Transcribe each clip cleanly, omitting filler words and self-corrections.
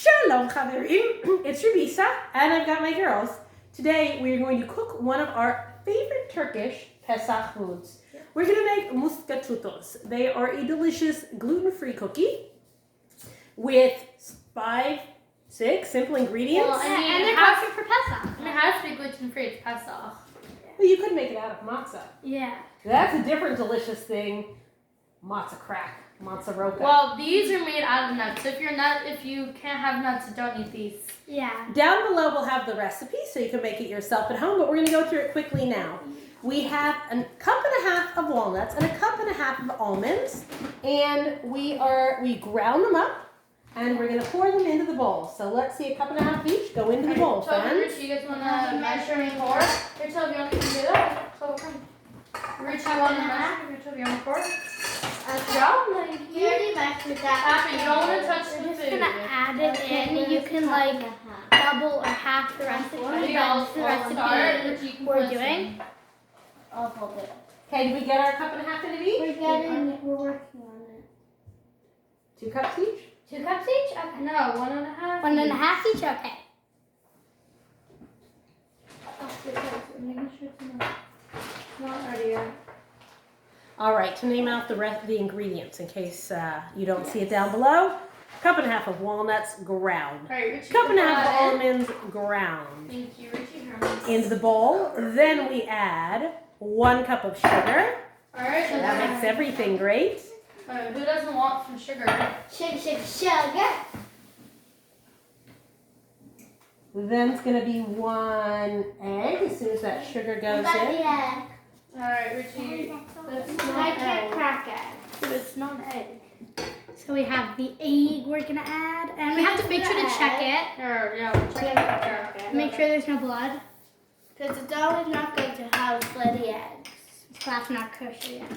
Shalom Chaverim, it's Rabisa, and I've got my girls. Today we are going to cook one of our favorite Turkish Pesach foods. We're going to make Mouscachutos. They are a delicious gluten-free cookie with 5-6 simple ingredients. Well, and they're perfect for Pesach. And it has to be gluten-free, it's Pesach. Well, you could make it out of matzah. Yeah. That's a different delicious thing. Matzah crack. Mozzarella. Well, these are made out of nuts. So if you can't have nuts, don't eat these. Yeah. Down below we'll have the recipe so you can make it yourself at home, but we're going to go through it quickly now. We have a cup and a half of walnuts and a cup and a half of almonds, and we ground them up and we're going to pour them into the bowl. So let's see, a cup and a half of each go into the bowl. So Richie, you guys want to measure and pour? Rachel, if you want to do that. So Richie, you want to measure? Rachel, if you want to pour? You already measured that. You don't want to touch the food. We're just going to add it in. You can like double or half the recipe. That's the recipe we're doing. I'll hold it. Okay, did we get our cup and a half in each? We're working on it. 2 cups each? 2 cups each? Okay. No, 1.5. 1.5 each? Okay. Not ready yet. All right, to name out the ingredients in case you don't see it down below. Cup and a half of walnuts ground. All right, Richie, cup and a half of almonds ground. Thank you, Richie. Into the bowl. Then we add 1 cup of sugar. All right, so That makes everything great. who doesn't want some sugar? Sugar. Then it's going to be 1 egg as soon as that sugar goes in. All right, Richie. I can't crack eggs. So it's not an egg. So we have the egg we're going to add. And we have to make sure to check it. Yeah, we're checking it. Make sure there's no blood. Because it's always not good to have bloody eggs. So that's not kosher yet.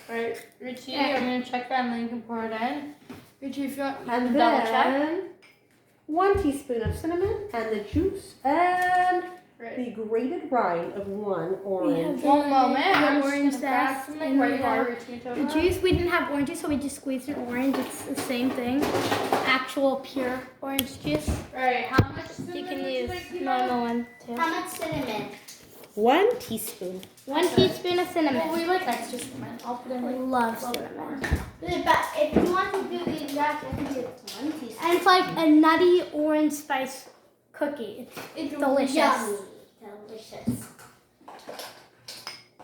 Alright, Richie, I'm going to check that and then you can pour it in. Richie, if you want And to double check. then 1 teaspoon of cinnamon and the juice and the grated rind of 1 orange. One moment. I'm just orange gonna grab zest something and where we you are, have Richie. the juice. We didn't have orange juice, so we just squeezed an orange. It's the same thing. Actual pure orange juice. Alright, how much cinnamon You can would use like, normal one too. How much cinnamon? 1 teaspoon. 1 teaspoon of cinnamon. Well, we like extra cinnamon. I'll put in I like love a little bit cinnamon. more. But if you want to do the exact, I can do 1 teaspoon. And it's like a nutty orange spice cookie. It's delicious. Yummy. Delicious.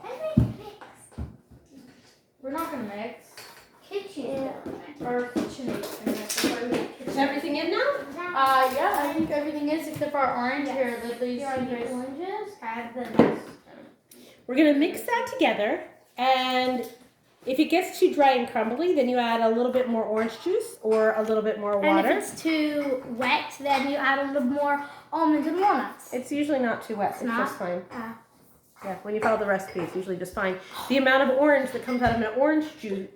I make mix. We're not going to mix. Kitchen. Our KitchenAid can mix. That's why we make Is everything in now? yeah, I think everything is except for our orange here. These Oranges. Add the We're going to mix that together, and if it gets too dry and crumbly, then you add a little bit more orange juice or a little bit more water. And if it's too wet, then you add a little more almonds and walnuts. It's usually not too wet. It's not? just fine. Ah. Yeah, when you follow the recipe, it's usually just fine. The amount of orange that comes out of an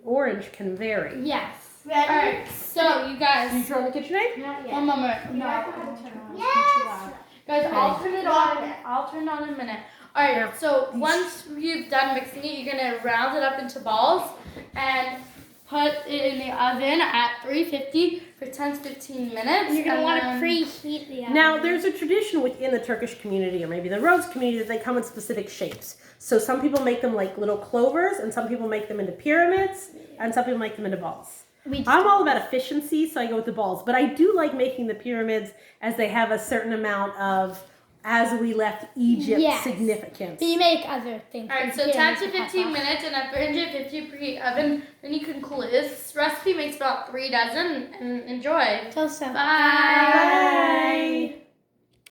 orange can vary. Yes. Ready? Alright, so you guys. Did you turn on the KitchenAid? Not yet. One moment. No. Yes. Guys, I'll turn it on. I'll turn it on in a minute. Alright, Yeah. so once you've done mixing it, you're going to round it up into balls and put it in the oven at 350 for 10 to 15 minutes. You're going to want to then- preheat the oven. Now, there's a tradition within the Turkish community, or maybe the Rhodes community, that they come in specific shapes. So some people make them like little clovers, and some people make them into pyramids, and some people make them into balls. I'm all about efficiency, so I go with the balls. But I do like making the pyramids as they have a certain amount of, as we left Egypt, Yes. significance. But you make other things. Alright, so 10 to 15 minutes in a 350 preheat oven, then you can cool it. This recipe makes about 3 dozen, and enjoy. Till so. Bye. Bye.